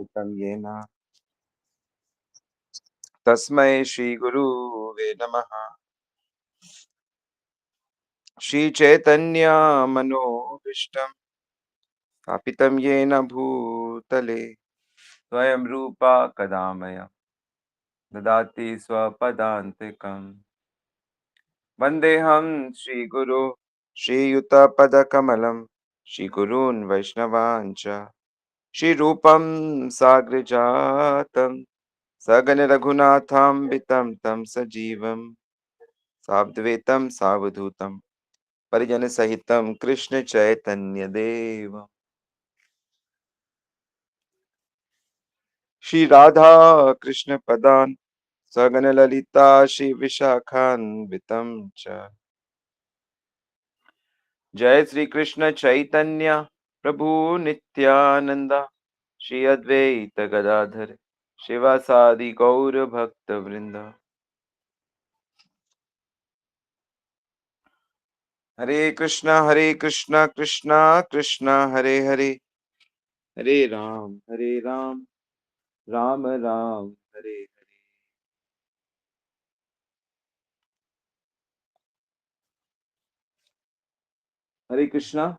तं येन तस्मै श्रीगुरुवे नमः। श्रीचैतन्यमनोभीष्टं स्थापितं येन भूतले स्वयं रूपा कदा मह्यं ददाति स्वपदान्तिकम्। वन्देऽहं श्रीगुरो श्रीयुतपदकमलं श्रीगुरून् वैष्णवान् च श्रीरूपं साग्रजातं सगणरघुनाथान्वितं तं सजीवं साद्वैतं सावधूतं परिजनसहितं कृष्ण चैतन्य देव श्री राधा कृष्ण पदान सगन ललिता श्री विशाखान्वितं च जय श्री कृष्ण चैतन्य प्रभु नित्यानंद श्री अद्वैत गदाधर शिवासादि गौर भक्त वृंद। हरे कृष्णा कृष्णा कृष्णा हरे हरे, हरे राम राम राम हरे हरे। हरे कृष्णा।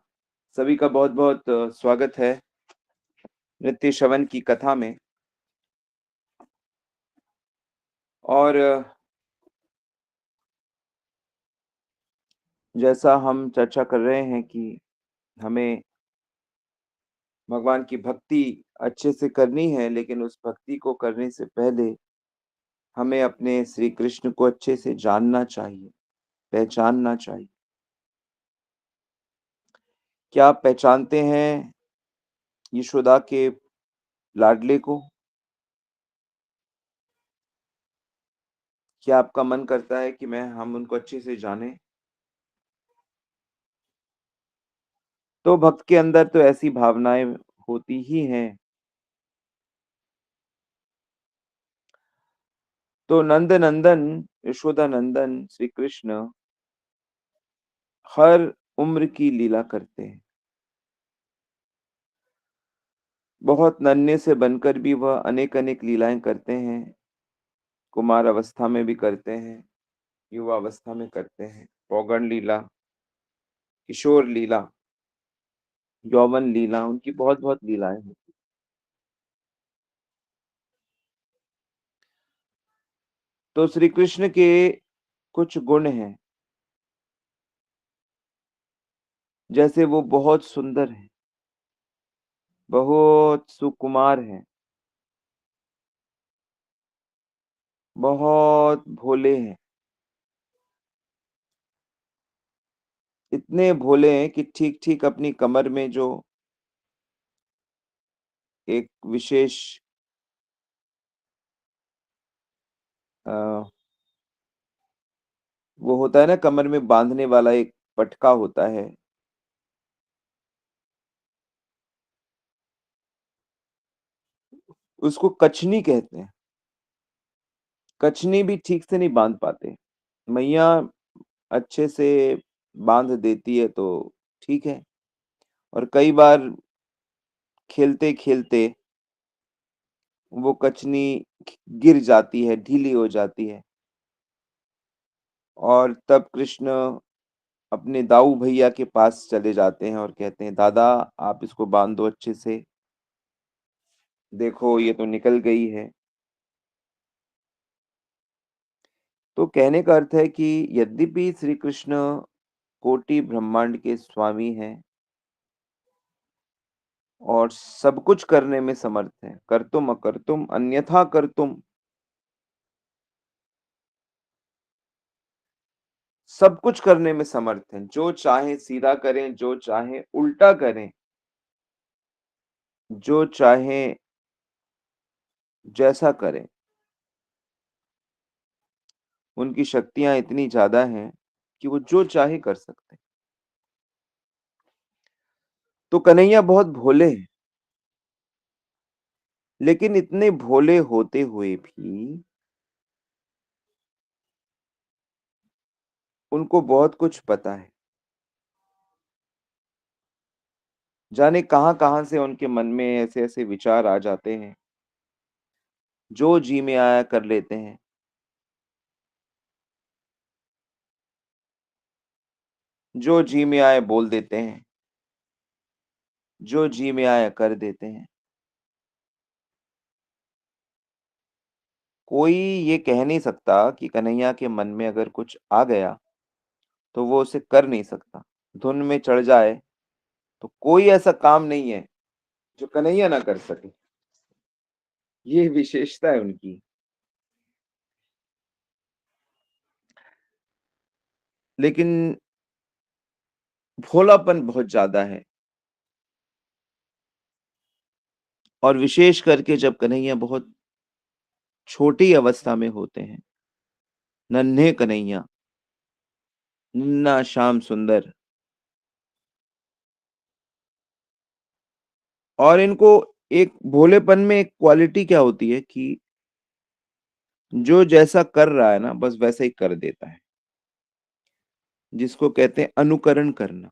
सभी का बहुत बहुत स्वागत है नृत्य श्रवण की कथा में। और जैसा हम चर्चा कर रहे हैं कि हमें भगवान की भक्ति अच्छे से करनी है, लेकिन उस भक्ति को करने से पहले हमें अपने श्री कृष्ण को अच्छे से जानना चाहिए, पहचानना चाहिए। क्या आप पहचानते हैं यशोदा के लाडले को? क्या आपका मन करता है कि हम उनको अच्छे से जानें? तो भक्त के अंदर तो ऐसी भावनाएं होती ही हैं। तो नंद नंदन, यशोदा नंदन श्री कृष्ण हर उम्र की लीला करते हैं। बहुत नन्हे से बनकर भी वह अनेक अनेक लीलाएं करते हैं। कुमार अवस्था में भी करते हैं, युवा अवस्था में करते हैं। पौगंड लीला, किशोर लीला, यौवन लीला, उनकी बहुत बहुत लीलाएं हैं। तो श्री कृष्ण के कुछ गुण हैं। जैसे वो बहुत सुंदर है, बहुत सुकुमार है, बहुत भोले हैं। इतने भोले हैं कि ठीक ठीक अपनी कमर में जो एक विशेष अ, वो होता है ना, कमर में बांधने वाला एक पटका होता है, उसको कछनी कहते हैं। कछनी भी ठीक से नहीं बांध पाते। मैया अच्छे से बांध देती है तो ठीक है, और कई बार खेलते खेलते वो कछनी गिर जाती है, ढीली हो जाती है, और तब कृष्ण अपने दाऊ भैया के पास चले जाते हैं और कहते हैं, दादा आप इसको बांध दो अच्छे से, देखो ये तो निकल गई है। तो कहने का अर्थ है कि यद्यपि श्री कृष्ण कोटि ब्रह्मांड के स्वामी हैं और सब कुछ करने में समर्थ हैं, कर्तुम अकर्तुम अन्यथा कर्तुम, सब कुछ करने में समर्थ हैं। जो चाहे सीधा करें, जो चाहे उल्टा करें, जो चाहे जैसा करें, उनकी शक्तियाँ इतनी ज़्यादा हैं कि वो जो चाहे कर सकते हैं। तो कन्हैया बहुत भोले हैं, लेकिन इतने भोले होते हुए भी उनको बहुत कुछ पता है। जाने कहाँ-कहाँ से उनके मन में ऐसे-ऐसे विचार आ जाते हैं, जो जी में आया कर लेते हैं, जो जी में आए बोल देते हैं, जो जी में आया कर देते हैं। कोई ये कह नहीं सकता कि कन्हैया के मन में अगर कुछ आ गया, तो वो उसे कर नहीं सकता। धुन में चढ़ जाए, तो कोई ऐसा काम नहीं है, जो कन्हैया ना कर सके। ये विशेषता है उनकी। लेकिन भोलापन बहुत ज़्यादा है और विशेष करके जब कन्हैया बहुत छोटी अवस्था में होते हैं, नन्हे कन्हैया, नन्ना श्याम सुंदर और इनको एक भोलेपन में एक क्वालिटी क्या होती है कि जो जैसा कर रहा है ना, बस वैसा ही कर देता है, जिसको कहते हैं अनुकरण करना।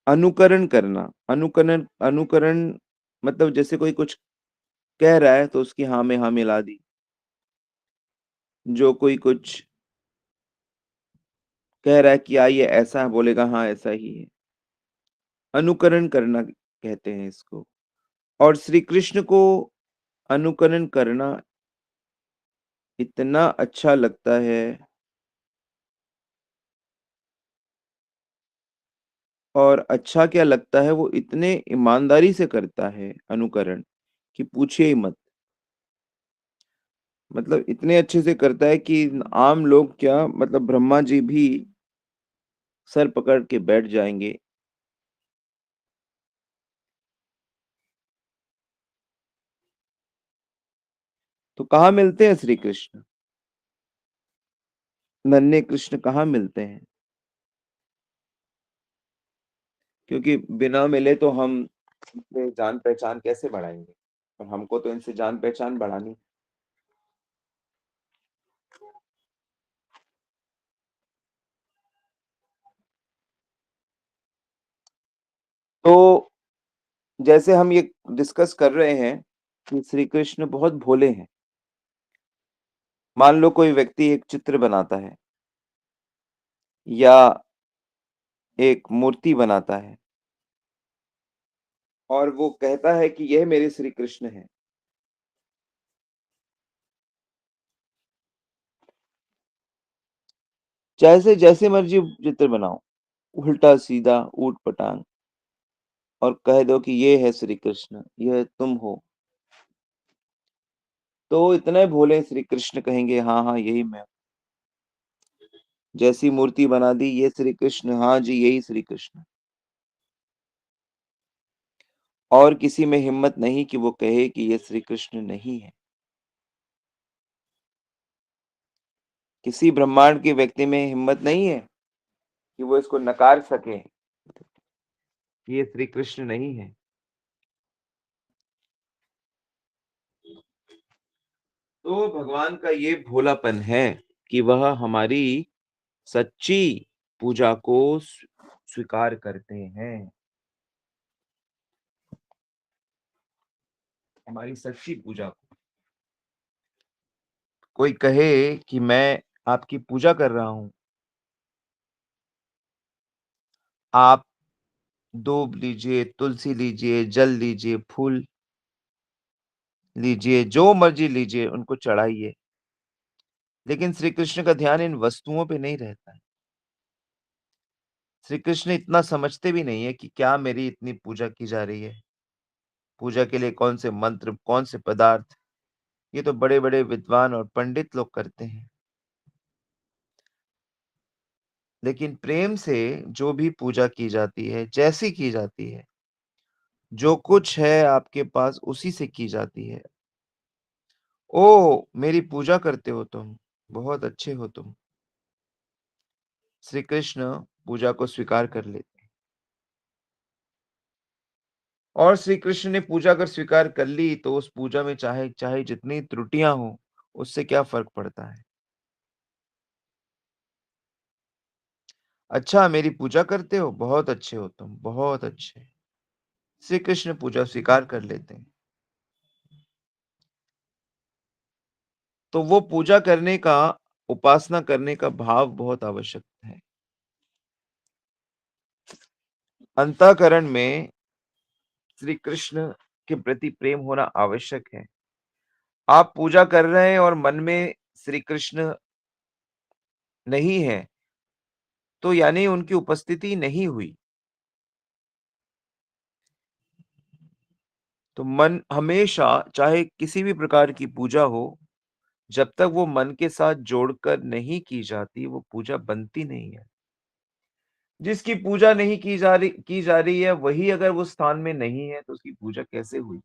अनुकरण करना, अनुकरण अनुकरण मतलब जैसे कोई कुछ कह रहा है तो उसकी हाँ में हाँ मिला दी। जो कोई कुछ कह रहा है कि ये ऐसा है, बोलेगा हाँ, ऐसा ही है। अनुकरण करना कहते हैं इसको और श्री कृष्ण को अनुकरण करना इतना अच्छा लगता है और अच्छा क्या लगता है, वो इतने ईमानदारी से करता है अनुकरण कि पूछिए ही मत। मतलब इतने अच्छे से करता है कि आम लोग क्या मतलब ब्रह्मा जी भी सर पकड़ के बैठ जाएँगे। तो कहाँ मिलते हैं श्री कृष्ण? नन्हे कृष्ण कहाँ मिलते हैं? क्योंकि बिना मिले तो हम इनसे जान-पहचान कैसे बढ़ाएँगे? और हमको तो इनसे जान-पहचान बढ़ानी। तो जैसे हम ये डिस्कस कर रहे हैं कि श्री कृष्ण बहुत भोले हैं। मान लो कोई व्यक्ति एक चित्र बनाता है या एक मूर्ति बनाता है और वो कहता है कि यह मेरे श्री कृष्ण हैं। जैसे जैसे मर्ज़ी चित्र बनाओ, उल्टा-सीधा, ऊट-पटांग और कह दो कि ये है श्री कृष्ण, यह तुम हो। तो इतने भोले श्री कृष्ण कहेंगे हाँ, हाँ, यही मैं हूँ। जैसी मूर्ति बना दी ये श्री कृष्ण, हाँ जी, यही श्री कृष्ण। और किसी में हिम्मत नहीं कि वो कहे कि ये श्री कृष्ण नहीं है। किसी ब्रह्मांड के व्यक्ति में हिम्मत नहीं है कि वो इसको नकार सके कि ये श्री कृष्ण नहीं है। तो भगवान का ये भोलापन है कि वह हमारी सच्ची पूजा को स्वीकार करते हैं, हमारी सच्ची पूजा को। कोई कहे कि मैं आपकी पूजा कर रहा हूँ, आप दूब लीजिए, तुलसी लीजिए, जल लीजिए, फूल लीजिए, जो मर्ज़ी लीजिए, उनको चढ़ाइए। लेकिन श्री कृष्ण का ध्यान इन वस्तुओं पे नहीं रहता है। श्री कृष्ण इतना समझते भी नहीं है कि क्या मेरी इतनी पूजा की जा रही है। पूजा के लिए कौन से मंत्र, कौन से पदार्थ, ये तो बड़े-बड़े विद्वान और पंडित लोग करते हैं। लेकिन प्रेम से जो भी पूजा की जाती है, जैसी की जाती है, जो कुछ है आपके पास उसी से की जाती है। ओह! मेरी पूजा करते हो तुम, बहुत अच्छे हो तुम। श्री कृष्ण पूजा को स्वीकार कर लेते हैं और श्री कृष्ण ने पूजा अगर स्वीकार कर ली तो उस पूजा में चाहे चाहे जितनी त्रुटियाँ हों, उससे क्या फ़र्क पड़ता है? अच्छा मेरी पूजा करते हो? बहुत अच्छे हो तुम, बहुत अच्छे। श्री कृष्ण पूजा स्वीकार कर लेते हैं। तो वो पूजा करने का, उपासना करने का भाव बहुत आवश्यक है। अंतःकरण में श्री कृष्ण के प्रति प्रेम होना आवश्यक है। आप पूजा कर रहे हैं और मन में श्री कृष्ण नहीं है, तो यानी उनकी उपस्थिति नहीं हुई। तो मन हमेशा, चाहे किसी भी प्रकार की पूजा हो, जब तक वो मन के साथ जोड़कर नहीं की जाती, वो पूजा बनती नहीं है। जिसकी पूजा नहीं की जा रही है, वही अगर वो स्थान में नहीं है, तो उसकी पूजा कैसे हुई?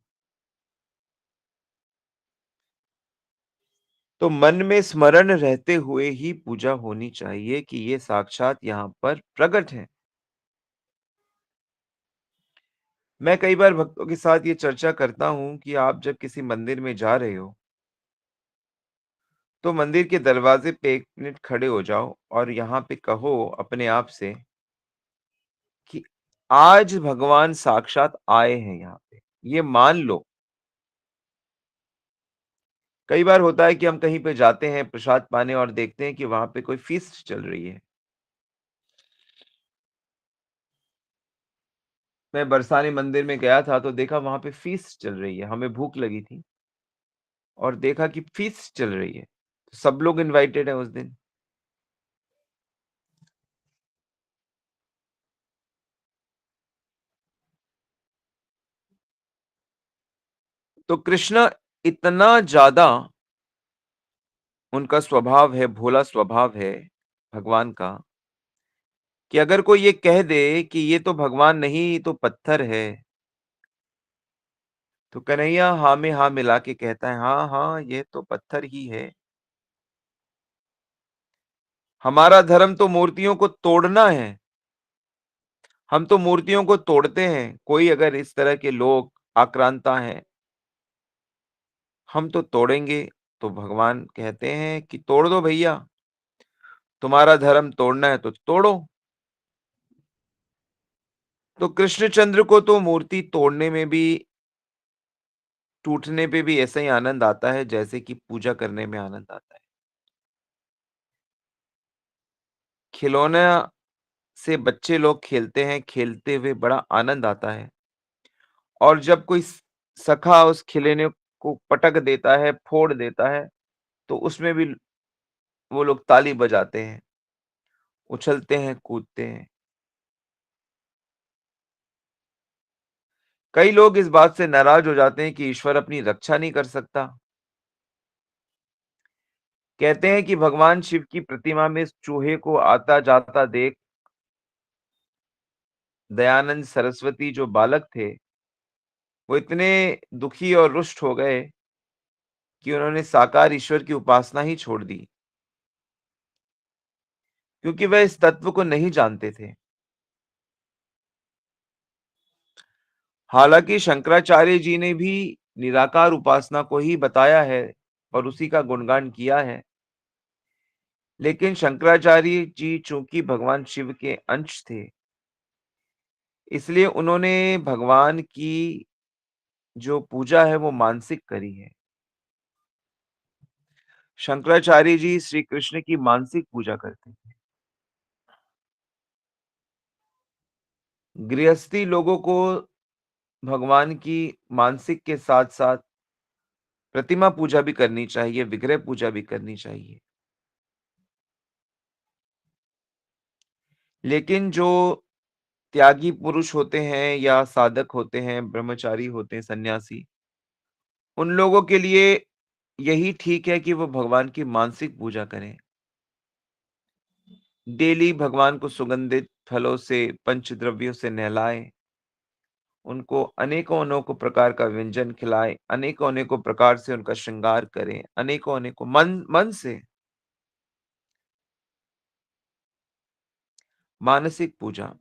तो मन में स्मरण रहते हुए ही पूजा होनी चाहिए कि ये साक्षात यहाँ पर प्रकट है। मैं कई बार भक्तों के साथ ये चर्चा करता हूँ कि आप जब किसी मंदिर में जा रहे हो, तो मंदिर के दरवाजे पे 1 मिनट खड़े हो जाओ और यहाँ पे कहो अपने आप से कि आज भगवान साक्षात आए हैं यहाँ पे। ये मान लो। कई बार होता है कि हम कहीं पे जाते हैं प्रसाद पाने और देखते हैं कि वहाँ पे कोई फ़ीस्ट चल रही है। मैं बरसाने मंदिर में गया था तो देखा वहाँ पे फ़ीस्ट चल रही है। हमें भूख लगी थी और देखा कि फ़ीस्ट चल रही है। सब लोग इनवाइटेड हैं उस दिन। तो कृष्ण इतना ज़्यादा उनका स्वभाव है, भोला स्वभाव है भगवान का, कि अगर कोई ये कह दे कि ये तो भगवान नहीं, ये तो पत्थर है, तो कन्हैया हाँ में हाँ मिला के कहता है, हाँ, हाँ, ये तो पत्थर ही है। हमारा धर्म तो मूर्तियों को तोड़ना है। हम तो मूर्तियों को तोड़ते हैं। कोई अगर इस तरह के लोग आक्रांता हैं, हम तो तोड़ेंगे। तो भगवान कहते हैं कि तोड़ दो भैया, तुम्हारा धर्म तोड़ना है तो तोड़ो। तो कृष्णचंद्र को तो मूर्ति तोड़ने में भी, टूटने पे भी ऐसा ही आनंद आता है जैसे कि पूजा करने में आनंद आता है। खिलौना से बच्चे लोग खेलते हैं, खेलते हुए बड़ा आनंद आता है और जब कोई सखा उस खिलौने को पटक देता है, फोड़ देता है, तो उसमें भी वो लोग ताली बजाते हैं, उछलते हैं, कूदते हैं। कई लोग इस बात से नाराज हो जाते हैं कि ईश्वर अपनी रक्षा नहीं कर सकता। कहते हैं कि भगवान शिव की प्रतिमा में इस चूहे को आता-जाता देख दयानंद सरस्वती जो बालक थे, वो इतने दुखी और रुष्ट हो गए कि उन्होंने साकार ईश्वर की उपासना ही छोड़ दी, क्योंकि वह इस तत्व को नहीं जानते थे। हालांकि शंकराचार्य जी ने भी निराकार उपासना को ही बताया है और उसी का गुणगान किया है, लेकिन शंकराचार्य जी चूंकि भगवान शिव के अंश थे, इसलिए उन्होंने भगवान की जो पूजा है वो मानसिक करी है। शंकराचार्य जी श्री कृष्ण की मानसिक पूजा करते थे। गृहस्थी लोगों को भगवान की मानसिक के साथ-साथ प्रतिमा पूजा भी करनी चाहिए, विग्रह पूजा भी करनी चाहिए। लेकिन जो त्यागी पुरुष होते हैं या साधक होते हैं, ब्रह्मचारी होते हैं, सन्यासी, उन लोगों के लिए यही ठीक है कि वो भगवान की मानसिक पूजा करें। डेली भगवान को सुगंधित फलों से, पंचद्रव्यों से नहलाएँ, उनको अनेकों-अनेकों प्रकार का व्यंजन खिलाएँ, अनेकों-अनेकों प्रकार से उनका श्रृंगार करें, अनेकों-अनेकों मन मन से मानसिक पूजा।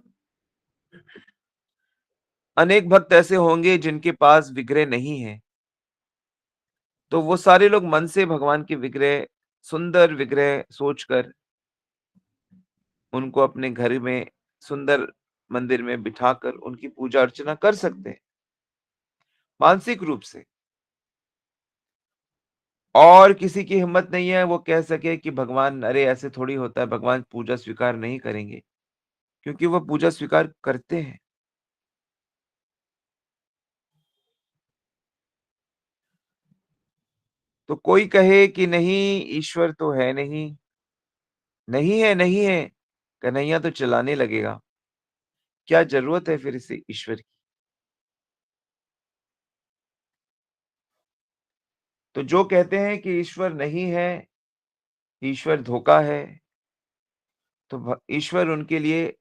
अनेक भक्त ऐसे होंगे जिनके पास विग्रह नहीं है, तो वो सारे लोग मन से भगवान के विग्रह, सुंदर विग्रह सोचकर उनको अपने घर में सुंदर मंदिर में बिठाकर उनकी पूजा अर्चना कर सकते हैं। मानसिक रूप से। और किसी की हिम्मत नहीं है वो कह सके कि भगवान अरे ऐसे थोड़ी होता है, भगवान पूजा स्वीकार नहीं करेंगे, क्योंकि वो पूजा स्वीकार करते हैं। तो कोई कहे कि नहीं ईश्वर तो है नहीं, नहीं है, नहीं है, कन्हैया तो चिल्लाने लगेगा। क्या ज़रूरत है फिर इसे ईश्वर की? तो जो कहते हैं कि ईश्वर नहीं है, ईश्वर धोखा है, तो ईश्वर उनके लिए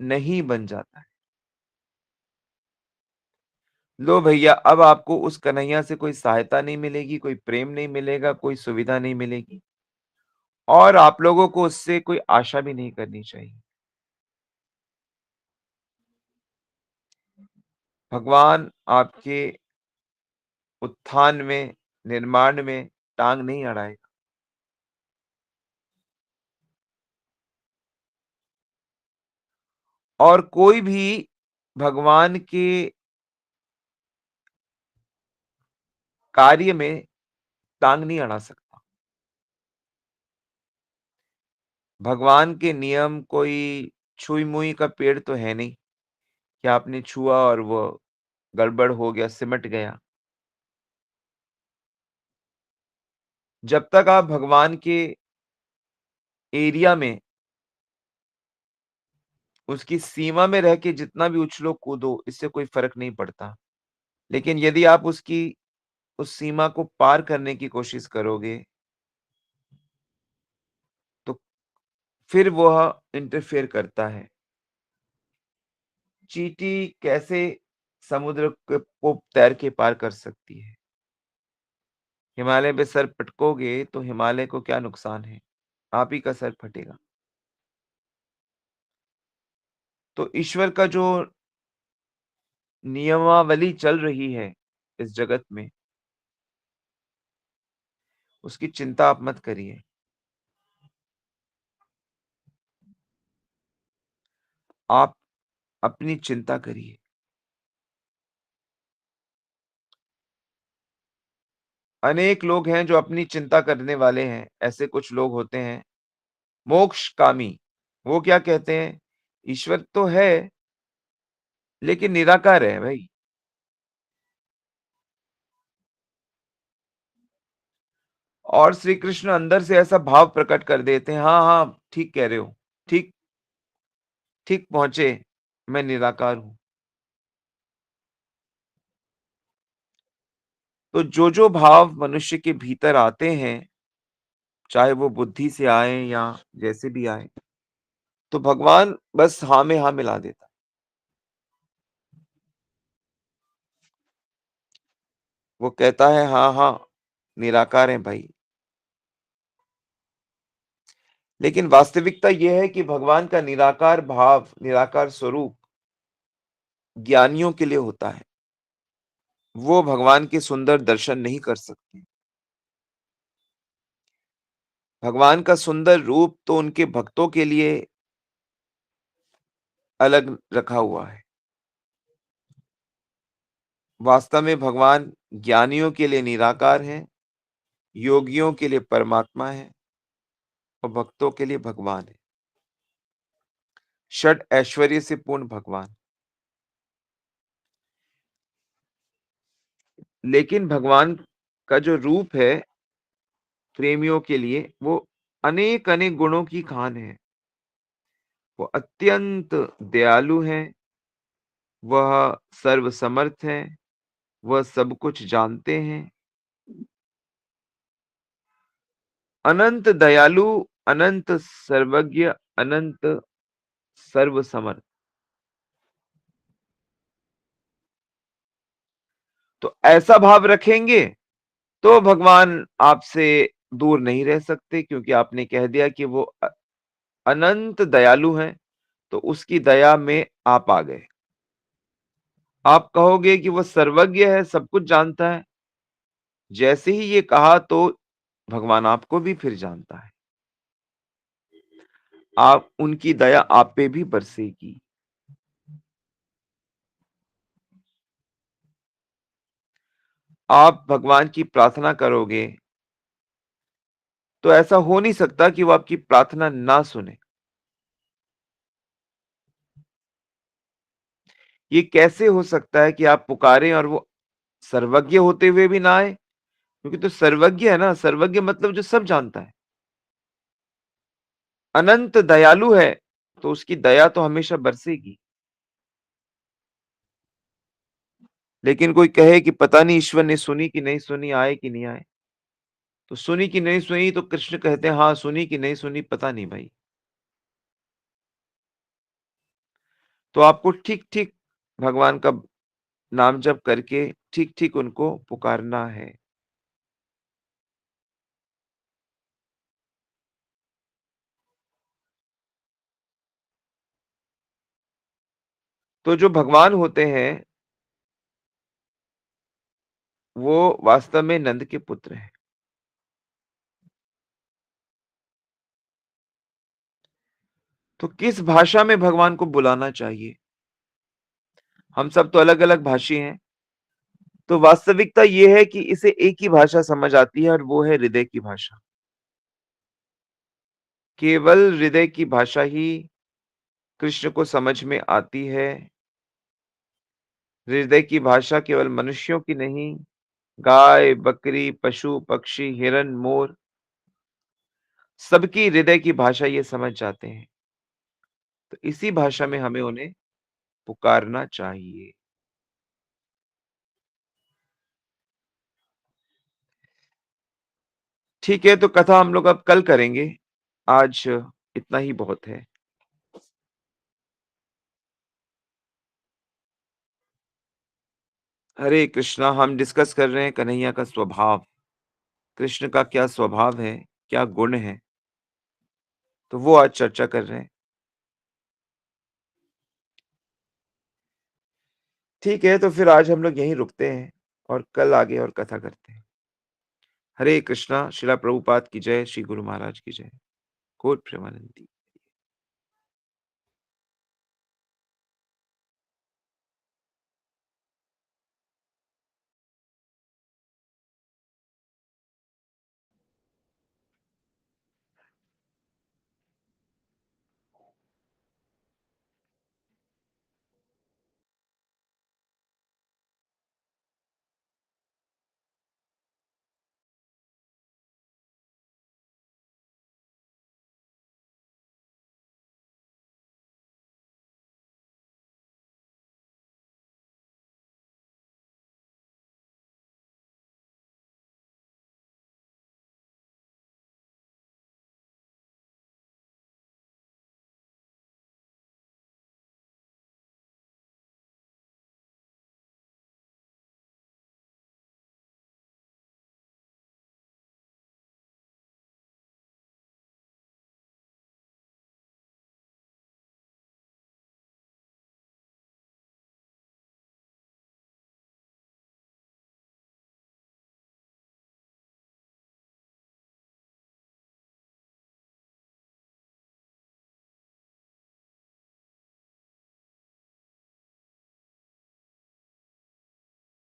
नहीं बन जाता है। लो भैया अब आपको उस कन्हैया से कोई सहायता नहीं मिलेगी, कोई प्रेम नहीं मिलेगा, कोई सुविधा नहीं मिलेगी और आप लोगों को उससे कोई आशा भी नहीं करनी चाहिए। भगवान आपके उत्थान में, निर्माण में टांग नहीं अड़ाएगा। और कोई भी भगवान के कार्य में टांग नहीं अड़ा सकता। भगवान के नियम कोई छुई-मुई का पेड़ तो है नहीं कि आपने छुआ और वो गड़बड़ हो गया, सिमट गया। जब तक आप भगवान के एरिया में, उसकी सीमा में रह के जितना भी उछलो-कूदो, इससे कोई फ़र्क नहीं पड़ता। लेकिन यदि आप उसकी उस सीमा को पार करने की कोशिश करोगे, तो फिर वह इंटरफेयर करता है। चींटी कैसे समुद्र को तैर के पार कर सकती है? हिमालय पे सर पटकोगे तो हिमालय को क्या नुकसान है? आप ही का सर फटेगा। तो ईश्वर का जो नियमावली चल रही है इस जगत में, उसकी चिंता आप मत करिए। आप अपनी चिंता करिए। अनेक लोग हैं जो अपनी चिंता करने वाले हैं। ऐसे कुछ लोग होते हैं मोक्षकामी। वो क्या कहते हैं? ईश्वर तो है, लेकिन निराकार है भई। और श्री कृष्ण अंदर से ऐसा भाव प्रकट कर देते हैं, हाँ, हाँ, ठीक कह रहे हो। ठीक ठीक पहुँचे, मैं निराकार हूँ। तो जो-जो भाव मनुष्य के भीतर आते हैं, चाहे वो बुद्धि से आएँ या जैसे भी आएँ, तो भगवान बस हाँ में हाँ मिला देता है। वो कहता है, हाँ, हाँ, निराकार हैं भाई। लेकिन वास्तविकता ये है कि भगवान का निराकार भाव, निराकार स्वरूप ज्ञानियों के लिए होता है। वो भगवान के सुंदर दर्शन नहीं कर सकते। भगवान का सुंदर रूप तो उनके भक्तों के लिए अलग रखा हुआ है। वास्तव में भगवान ज्ञानियों के लिए निराकार हैं, योगियों के लिए परमात्मा है और भक्तों के लिए भगवान है। षड ऐश्वर्य से पूर्ण भगवान। लेकिन भगवान का जो रूप है प्रेमियों के लिए वो अनेक-अनेक गुणों की खान है। वो अत्यंत दयालु हैं, वह सर्वसमर्थ हैं, वह सब कुछ जानते हैं। अनंत दयालु, अनंत सर्वज्ञ, अनंत सर्वसमर्थ। तो ऐसा भाव रखेंगे तो भगवान आपसे दूर नहीं रह सकते क्योंकि आपने कह दिया कि वो अनंत दयालु हैं, तो उसकी दया में आप आ गए। आप कहोगे कि वो सर्वज्ञ है, सब कुछ जानता है। जैसे ही ये कहा तो भगवान आपको भी फिर जानता है। आप उनकी दया आप पे भी बरसेगी। आप भगवान की प्रार्थना करोगे, तो ऐसा हो नहीं सकता कि वो आपकी प्रार्थना ना सुने। ये कैसे हो सकता है कि आप पुकारें और वो सर्वज्ञ होते हुए भी ना आए? क्योंकि तो सर्वज्ञ है ना, सर्वज्ञ मतलब जो सब जानता है। अनंत दयालु है, तो उसकी दया तो हमेशा बरसेगी। लेकिन कोई कहे कि पता नहीं ईश्वर ने सुनी कि नहीं सुनी, आए कि नहीं आए। तो सुनी कि नहीं सुनी तो कृष्ण कहते हैं हाँ, सुनी कि नहीं सुनी पता नहीं भाई। तो आपको ठीक-ठीक भगवान का नाम जप करके ठीक-ठीक उनको पुकारना है। तो जो भगवान होते हैं, वो वास्तव में नंद के पुत्र हैं। तो किस भाषा में भगवान को बुलाना चाहिए? हम सब तो अलग-अलग भाषी हैं। तो वास्तविकता ये है कि इसे एक ही भाषा समझ आती है और वो है हृदय की भाषा। केवल हृदय की भाषा ही कृष्ण को समझ में आती है। हृदय की भाषा केवल मनुष्यों की नहीं, गाय, बकरी, पशु, पक्षी, हिरन, मोर सबकी हृदय की भाषा ये समझ जाते हैं। तो इसी भाषा में हमें उन्हें पुकारना चाहिए। ठीक है, तो कथा हम लोग अब कल करेंगे। आज इतना ही बहुत है। हरे कृष्णा, हम डिस्कस कर रहे हैं कन्हैया का स्वभाव। कृष्ण का क्या स्वभाव है, क्या गुण है, तो वो आज चर्चा कर रहे हैं। ठीक है, तो फिर आज हम लोग यहीं रुकते हैं और कल आगे और कथा करते हैं। हरे कृष्णा, श्रीला प्रभुपाद की जय, श्री गुरु महाराज की जय। गौर प्रेमानंदी।